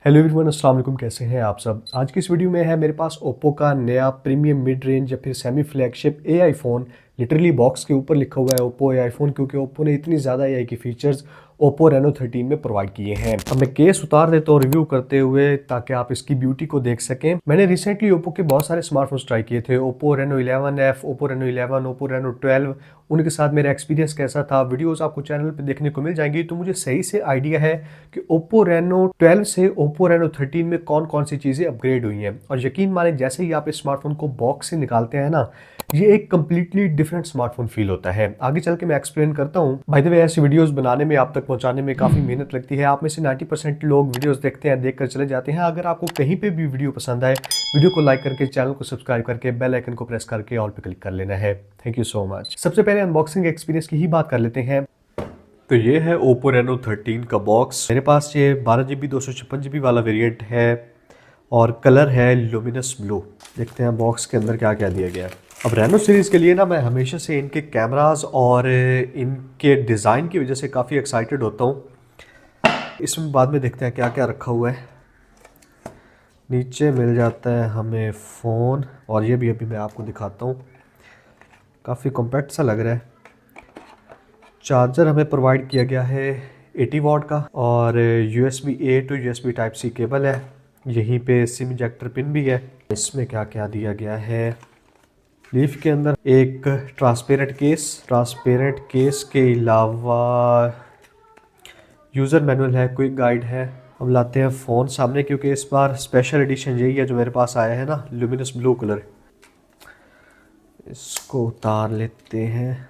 Hello everyone, अस्सलाम वालेकुम। कैसे हैं आप सब। आज की इस वीडियो में है मेरे पास ओप्पो का नया प्रीमियम मिड रेंज या फिर semi flagship AI phone. Literally box के ऊपर लिखा हुआ है ओप्पो एआई फ़ोन, क्योंकि ओप्पो ने इतनी ज़्यादा एआई की फीचर्स ओप्पो रेनो 13 में प्रोवाइड किए हैं। अब मैं केस उतार देता हूँ रिव्यू करते हुए, ताकि आप इसकी ब्यूटी को देख सकें। मैंने रिसेंटली ओप्पो के बहुत सारे स्मार्टफोन्स ट्राई किए थे, Oppo Reno 11F, Oppo Reno 11, Oppo Reno 12। उनके साथ मेरा एक्सपीरियंस कैसा था, वीडियोस आपको चैनल पे देखने को मिल जाएंगी। तो मुझे सही से आइडिया है कि ओप्पो रेनो 12 से ओप्पो रेनो 13 में कौन कौन सी चीज़ें अपग्रेड हुई हैं। और यकीन माने, जैसे ही आप इस स्मार्टफोन को बॉक्स से निकालते हैं ना, ये एक कम्प्लीटली डिफरेंट स्मार्टफोन फील होता है। आगे चल के मैं एक्सप्लेन करता हूँ। बाय द वे, ऐसी वीडियोस बनाने में, आप तक पहुंचाने में काफ़ी मेहनत लगती है। आप में से 90% लोग वीडियोस देखते हैं, देखकर चले जाते हैं। अगर आपको कहीं पे भी वीडियो पसंद आए, वीडियो को लाइक करके, चैनल को सब्सक्राइब करके, बेल आइकन को प्रेस करके ऑल पे क्लिक कर लेना है। Thank you so much. सबसे पहले अनबॉक्सिंग एक्सपीरियंस की ही बात कर लेते हैं। तो ये है ओप्पो रेनो 13 का बॉक्स। मेरे पास ये 12 GB 256 GB वाला वेरिएंट है और कलर है लुमिनस ब्लू। देखते हैं बॉक्स के अंदर क्या क्या दिया गया है। अब रेनो सीरीज़ के लिए ना, मैं हमेशा से इनके कैमरास और इनके डिज़ाइन की वजह से काफ़ी एक्साइटेड होता हूँ। इसमें बाद में देखते हैं क्या क्या रखा हुआ है। नीचे मिल जाता है हमें फ़ोन, और ये भी अभी मैं आपको दिखाता हूँ। काफ़ी कॉम्पैक्ट सा लग रहा है। चार्जर हमें प्रोवाइड किया गया है 80 वाट का, और USB A to USB Type-C cable है। यहीं पे सिम इजेक्टर पिन भी है। इसमें क्या क्या दिया गया है। लीफ के अंदर एक ट्रांसपेरेंट केस के अलावा यूज़र मैनुअल है, क्विक गाइड है। अब लाते हैं फ़ोन सामने, क्योंकि इस बार स्पेशल एडिशन यही है जो मेरे पास आया है ना, लुमिनस ब्लू कलर। इसको उतार लेते हैं।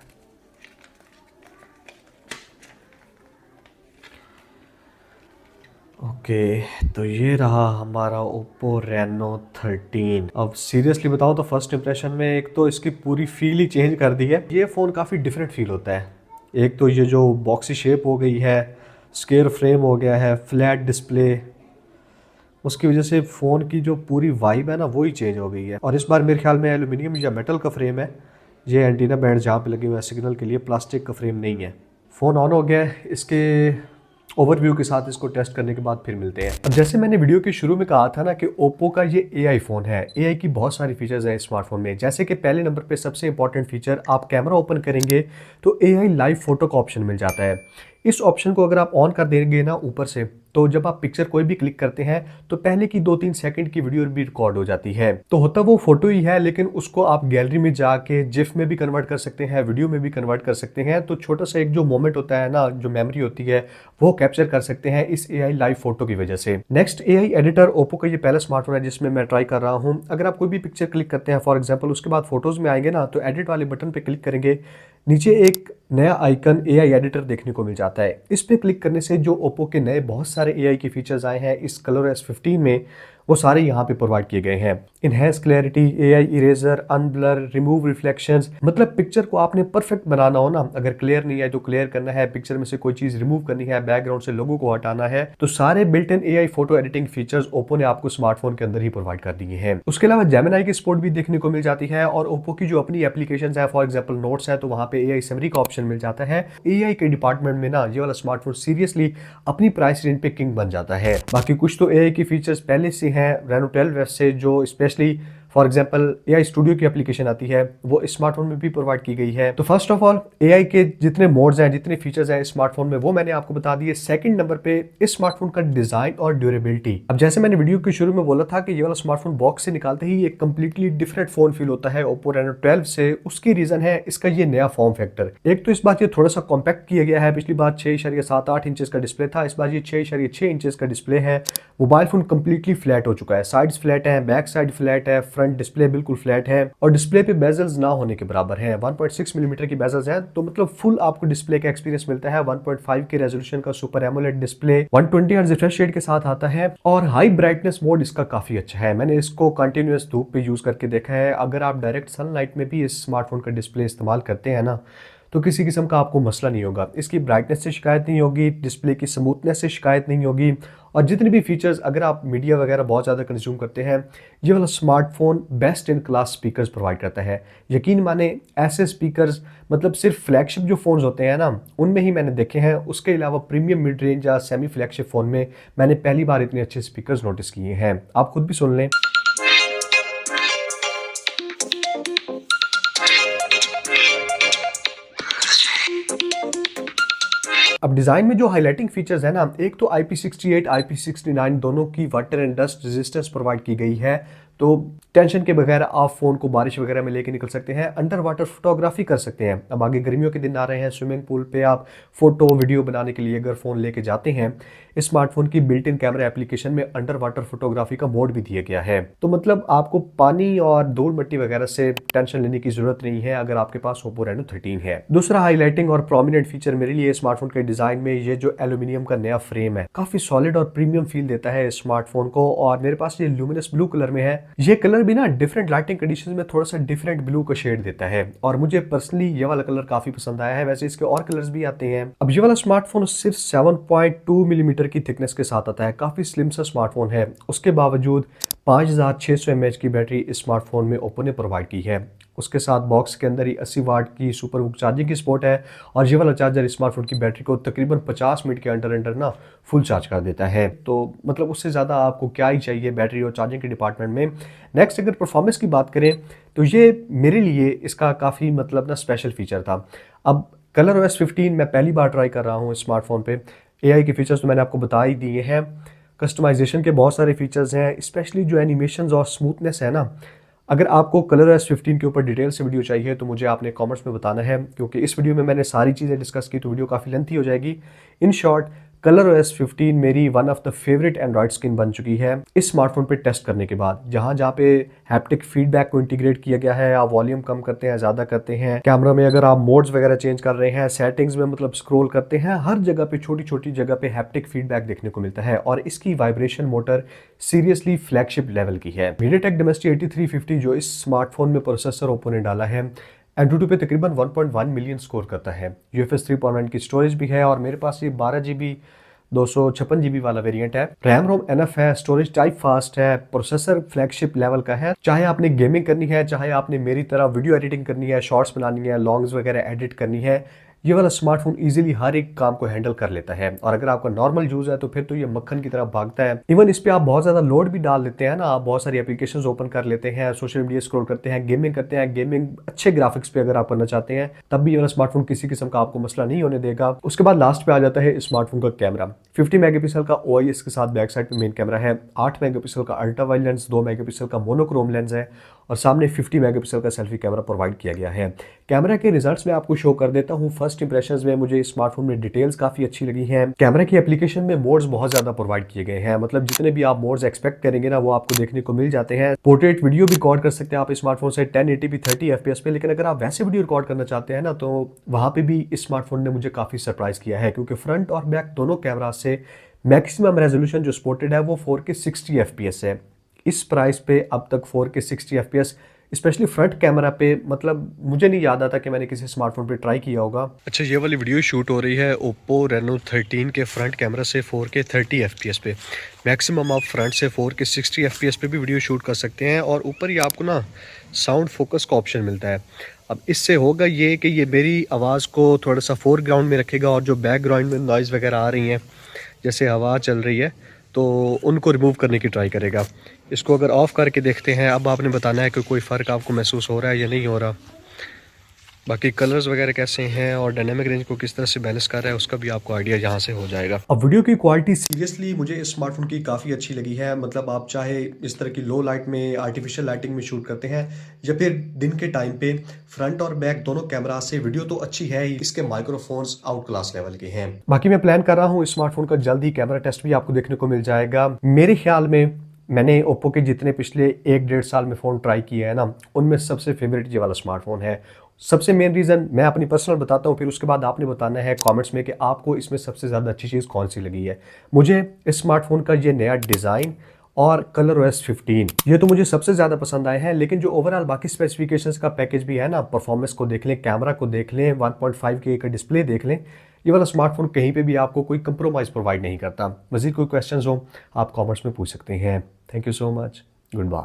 ओके, तो ये रहा हमारा ओप्पो रेनो 13। अब सीरियसली बताऊं तो फर्स्ट इंप्रेशन में एक तो इसकी पूरी फील ही चेंज कर दी है। ये फ़ोन काफ़ी डिफरेंट फील होता है। एक तो ये जो बॉक्सी शेप हो गई है, स्क्वायर फ्रेम हो गया है, फ्लैट डिस्प्ले, उसकी वजह से फ़ोन की जो पूरी वाइब है ना, वो ही चेंज हो गई है। और इस बार मेरे ख्याल में एल्यूमिनियम या मेटल का फ्रेम है। ये एंटीना बैंड जहाँ पे लगे हुए हैं सिग्नल के लिए, प्लास्टिक का फ्रेम नहीं है। फ़ोन ऑन हो गया है। इसके ओवरव्यू के साथ इसको टेस्ट करने के बाद फिर मिलते हैं। अब जैसे मैंने वीडियो के शुरू में कहा था ना कि ओप्पो का ये एआई फ़ोन है। एआई की बहुत सारी फीचर्स हैं स्मार्टफोन में। जैसे कि पहले नंबर पे सबसे इंपॉर्टेंट फीचर, आप कैमरा ओपन करेंगे तो एआई लाइव फोटो का ऑप्शन मिल जाता है। इस ऑप्शन को अगर आप ऑन कर देंगे ना ऊपर से, तो जब आप पिक्चर कोई भी क्लिक करते हैं तो पहले की 2-3 सेकंड की वीडियो भी रिकॉर्ड हो जाती है। तो होता वो फोटो ही है, लेकिन उसको आप गैलरी में जाके जिफ में भी कन्वर्ट कर सकते हैं, वीडियो में भी कन्वर्ट कर सकते हैं। तो छोटा सा एक जो मोमेंट होता है ना, जो मेमोरी होती है, वो कैप्चर कर सकते हैं इस एआई लाइव फोटो की वजह से। Next, AI editor. ओप्पो का ये पहला स्मार्टफोन है जिसमें मैं ट्राई कर रहा हूँ। अगर आप कोई भी पिक्चर क्लिक करते हैं फॉर एग्जाम्पल, उसके बाद फोटोज में आएंगे ना, तो एडिट वाले बटन पे क्लिक करेंगे, नीचे एक नया आइकन एआई एडिटर देखने को मिल जाता है। इस पे क्लिक करने से जो ओप्पो के नए बहुत सारे एआई की फीचर्स आए हैं इस ColorOS 15 में, वो सारे यहाँ पे प्रोवाइड किए गए हैं। Enhance clarity, AI eraser, unblur, remove reflections. मतलब पिक्चर को आपने परफेक्ट बनाना हो ना, अगर क्लियर नहीं है तो क्लियर करना है, पिक्चर में से कोई चीज रिमूव करनी है, बैकग्राउंड से लोगों को हटाना है, तो सारे built in AI photo editing features Oppo ने आपको स्मार्टफोन के अंदर ही प्रोवाइड कर दिए हैं। उसके अलावा जेमिनी की सपोर्ट भी देखने को मिल जाती है। और ओप्पो की जो अपनी एप्लीकेशन है, फॉर एग्जाम्पल नोट्स है, तो वहाँ पे एआई समरी का ऑप्शन मिल जाता है। एआई के डिपार्टमेंट में ना, ये वाला स्मार्टफोन सीरियसली अपनी प्राइस रेंज पे किंग बन जाता है। बाकी कुछ तो एआई की फीचर्स पहले से हैं रेनो 12 से, जो specially for example AI studio की एप्लीकेशन आती है, वो स्मार्टफोन में भी प्रोवाइड की गई है। तो फर्स्ट ऑफ ऑल, एआई के जितने मोड्स हैं, जितने फीचर्स हैं स्मार्टफोन में, वो मैंने आपको बता दिए। सेकंड नंबर पे इस स्मार्टफोन का डिजाइन और ड्यूरेबिलिटी। अब जैसे मैंने वीडियो के शुरू में बोला था कि ये वाला स्मार्टफोन बॉक्स से निकालते ही एक कंप्लीटली डिफरेंट फोन फील होता है ओप्पो रेनो 12 से। उसकी रीजन है इसका ये नया फॉर्म फैक्टर। एक तो इस बार ये थोड़ा सा कॉम्पैक्ट किया गया है। पिछली बार 6.78 इंचेस का डिस्प्ले था, इस बार ये 6.6 इंचेस का डिस्प्ले है। मोबाइल फोन कंप्लीटली फ्लैट हो चुका है, साइड्स फ्लैट है, बैक साइड फ्लैट है, फ्रंट डिस्प्ले बिल्कुल फ्लैट है, और डिस्प्ले पे बेजल्स ना होने के बराबर हैं। 1.6 मिलीमीटर की बेजल्स हैं, तो मतलब फुल आपको डिस्प्ले का एक्सपीरियंस मिलता है। 1.5 के रेजोल्यूशन का super AMOLED display 120 hertz refresh rate के साथ आता है, और हाई ब्राइटनेस मोड इसका काफी अच्छा है। मैंने इसको कंटिन्यूअस धूप पे यूज करके देखा है। अगर आप डायरेक्ट सनलाइट में भी इस स्मार्टफोन का डिस्प्ले इस्तेमाल करते हैं ना, तो किसी किस्म का आपको मसला नहीं होगा। इसकी ब्राइटनेस से शिकायत नहीं होगी, डिस्प्ले की स्मूथनेस से शिकायत नहीं होगी, और जितने भी फीचर्स, अगर आप मीडिया वगैरह बहुत ज़्यादा कंज्यूम करते हैं, ये वाला smartphone best in class speakers provide करता है। यकीन माने ऐसे स्पीकर्स मतलब सिर्फ फ्लैगशिप जो फ़ोन्स होते हैं ना, उनमें ही मैंने देखे हैं। उसके अलावा प्रीमियम मिड रेंज या सेमी फ्लैगशिप फ़ोन में मैंने पहली बार इतने अच्छे स्पीकर्स नोटिस किए हैं। आप खुद भी सुन लें। अब डिज़ाइन में जो हाईलाइटिंग फीचर्स है ना, एक तो IP68 IP69 दोनों की water and dust resistance provide की गई है, तो टेंशन के बगैर आप फ़ोन को बारिश वगैरह में लेके निकल सकते हैं, अंडर वाटर फोटोग्राफी कर सकते हैं। अब आगे गर्मियों के दिन आ रहे हैं, स्विमिंग पूल पे आप फोटो वीडियो बनाने के लिए अगर फ़ोन लेके जाते हैं, इस स्मार्टफोन की बिल्ट इन कैमरा एप्लीकेशन में अंडर वाटर फोटोग्राफी का मोड भी दिया गया है। तो मतलब आपको पानी और धूल मिट्टी वगैरह से टेंशन लेने की जरूरत नहीं है अगर आपके पास Oppo Reno 13 है। दूसरा हाईलाइटिंग और प्रोमिनेंट फीचर मेरे लिए स्मार्टफोन के डिजाइन में ये जो एल्यूमिनियम का नया फ्रेम है, काफी सॉलिड और प्रीमियम फील देता है इस स्मार्टफोन को। और मेरे पास ये लुमिनस ब्लू कलर में है। ये कलर भी ना डिफरेंट लाइटिंग कंडीशन में थोड़ा सा डिफरेंट ब्लू का शेड देता है, और मुझे पर्सनली ये वाला कलर काफी पसंद आया है। वैसे इसके और कलर्स भी आते हैं। अब ये वाला स्मार्टफोन सिर्फ 7.2 मिलीमीटर की थिकनेस के साथ आता है, काफी स्लिम सा स्मार्टफोन है। उसके बावजूद 5600 mAh की बैटरी इस स्मार्टफोन में ओप्पो ने प्रोवाइड की है। उसके साथ बॉक्स के अंदर ही 80 वाट की सुपर बुक चार्जिंग की सपोर्ट है, और ये वाला चार्जर इस स्मार्टफोन की बैटरी को तकरीबन 50 मिनट के अंडर ना फुल चार्ज कर देता है। तो मतलब उससे ज़्यादा आपको क्या ही चाहिए बैटरी और चार्जिंग के डिपार्टमेंट में। नेक्स्ट अगर परफॉर्मेंस की बात करें तो ये मेरे लिए इसका काफ़ी मतलब ना स्पेशल फीचर था। अब ColorOS 15 मैं पहली बार ट्राई कर रहा हूँ इस स्मार्टफोन पे। AI के फीचर्स तो मैंने आपको बता ही दिए हैं। कस्टमाइजेशन के बहुत सारे फीचर्स हैं, स्पेशली जो एनिमेशंस और स्मूथनेस है ना। अगर आपको ColorOS 15 के ऊपर डिटेल से वीडियो चाहिए तो मुझे आपने कमेंट्स में बताना है, क्योंकि इस वीडियो में मैंने सारी चीज़ें डिस्कस की तो वीडियो काफ़ी लेंथी हो जाएगी। इन शॉर्ट, ColorOS 15 मेरी one of the favourite Android skin बन चुकी है इस स्मार्टफोन पे टेस्ट करने के बाद। जहाँ पे हैप्टिक फीडबैक को इंटीग्रेट किया गया है, आप वॉल्यूम कम करते हैं, ज़्यादा करते हैं, कैमरा में अगर आप मोड्स वगैरह चेंज कर रहे हैं, सेटिंग्स में मतलब स्क्रॉल करते हैं, हर जगह पे छोटी छोटी जगह पे हैप्टिक फीडबैक देखने को मिलता है। और इसकी vibration motor seriously flagship level की है। MediaTek Dimensity 8350 जो इस स्मार्टफोन में प्रोसेसर ओप्पो ने डाला है, Antutu पे तकरीबन 1.1 मिलियन स्कोर करता है। UFS 3.1 की स्टोरेज भी है, और मेरे पास ये 12 GB 256 GB वाला वेरिएंट है। रैम रोम एनफ है, स्टोरेज टाइप फास्ट है, प्रोसेसर फ्लैगशिप लेवल का है। चाहे आपने गेमिंग करनी है, चाहे आपने मेरी तरह वीडियो एडिटिंग करनी है, शॉर्ट्स बनानी है, लॉन्ग्स वगैरह एडिट करनी है, ये वाला स्मार्टफोन इजीली हर एक काम को हैंडल कर लेता है। और अगर आपका नॉर्मल यूज है तो फिर तो ये मक्खन की तरह भागता है। इवन इस पे आप बहुत ज्यादा लोड भी डाल लेते हैं ना, आप बहुत सारी एप्लीकेशंस ओपन कर लेते हैं, सोशल मीडिया स्क्रॉल करते हैं, गेमिंग करते हैं। गेमिंग अच्छे ग्राफिक्स पे अगर आप करना चाहते हैं तब भी ये वाला स्मार्टफोन किसी किस्म का आपको मसला नहीं होने देगा। उसके बाद लास्ट पे आ जाता है स्मार्टफोन का कैमरा। 50 मेगापिक्सल का OIS के साथ बैक साइड पे मेन कैमरा है, 8 मेगापिक्सल का अल्ट्रा वाइड लेंस, 2 मेगापिक्सल का मोनोक्रोम लेंस है, और सामने 50 मेगापिक्सल का सेल्फी कैमरा प्रोवाइड किया गया है। कैमरा के रिजल्ट्स में आपको शो कर देता हूँ। फर्स्ट इंप्रेशंस में मुझे स्मार्टफोन में डिटेल्स काफी अच्छी लगी हैं। कैमरा की एप्लीकेशन में मोड्स बहुत ज्यादा प्रोवाइड किए गए हैं, मतलब जितने भी आप मोड्स एक्सपेक्ट करेंगे ना वो आपको देखने को मिल जाते हैं। पोर्ट्रेट वीडियो भी रिकॉर्ड कर सकते हैं आप स्मार्टफोन से 1080p 30 FPS पे, लेकिन अगर आप वैसे वीडियो रिकॉर्ड करना चाहते हैं ना तो वहां पे भी इस स्मार्टफोन ने मुझे काफी सरप्राइज किया है, क्योंकि फ्रंट और बैक दोनों कैमरा से मैक्सिमम रेजोल्यूशन जो सपोर्टेड है वो 4K 60 FPS है। इस प्राइस पे अब तक 4K 60 FPS specially front camera पे, मतलब मुझे नहीं याद आता कि मैंने किसी स्मार्टफोन पे ट्राई किया होगा। अच्छा, ये वाली वीडियो शूट हो रही है Oppo Reno 13 के फ्रंट कैमरा से 4K 30 FPS पे। मैक्सिमम आप फ्रंट से 4K 60 FPS पे भी वीडियो शूट कर सकते हैं, और ऊपर ही आपको ना साउंड फोकस का ऑप्शन मिलता है। अब इससे होगा ये कि ये मेरी आवाज़ को थोड़ा सा फोरग्राउंड में रखेगा, और जो बैकग्राउंड में नॉइज़ वगैरह आ रही हैं, जैसे हवा चल रही है, तो उनको रिमूव करने की ट्राई करेगा। इसको अगर ऑफ़ करके देखते हैं, अब आपने बताना है कि कोई फ़र्क आपको महसूस हो रहा है या नहीं हो रहा। बाकी कलर्स वगैरह कैसे हैं और डायनामिक रेंज को किस तरह से बैलेंस कर रहा है उसका भी आपको आइडिया यहाँ से हो जाएगा। अब वीडियो की क्वालिटी सीरियसली मुझे इस स्मार्टफोन की काफ़ी अच्छी लगी है। मतलब आप चाहे इस तरह की लो लाइट में, आर्टिफिशियल लाइटिंग में शूट करते हैं, या फिर दिन के टाइम पे फ्रंट और बैक दोनों कैमरा से वीडियो तो अच्छी है ही, इसके माइक्रोफोन्स आउट क्लास लेवल के हैं। बाकी मैं प्लान कर रहा हूँ इस स्मार्टफोन का जल्द ही कैमरा टेस्ट भी आपको देखने को मिल जाएगा। मेरे ख्याल में मैंने ओप्पो के जितने पिछले 1-1.5 साल में फ़ोन ट्राई किए हैं ना, उनमें सबसे फेवरेट ये वाला स्मार्टफोन है। सबसे मेन रीज़न मैं अपनी पर्सनल बताता हूँ, फिर उसके बाद आपने बताना है कमेंट्स में कि आपको इसमें सबसे ज़्यादा अच्छी चीज़ कौन सी लगी है। मुझे इस स्मार्टफोन का ये नया डिज़ाइन और कलर OS 15। ये तो मुझे सबसे ज़्यादा पसंद आए हैं, लेकिन जो ओवरऑल बाकी स्पेसिफिकेशंस का पैकेज भी है ना, परफॉर्मेंस को देख लें, कैमरा को देख लें, 1.5K का डिस्प्ले देख लें, ये वाला स्मार्टफोन कहीं पे भी आपको कोई कंप्रोमाइज़ प्रोवाइड नहीं करता। मज़ीद कोई क्वेश्चंस हो आप कमेंट्स में पूछ सकते हैं। Thank you so much. Good bye.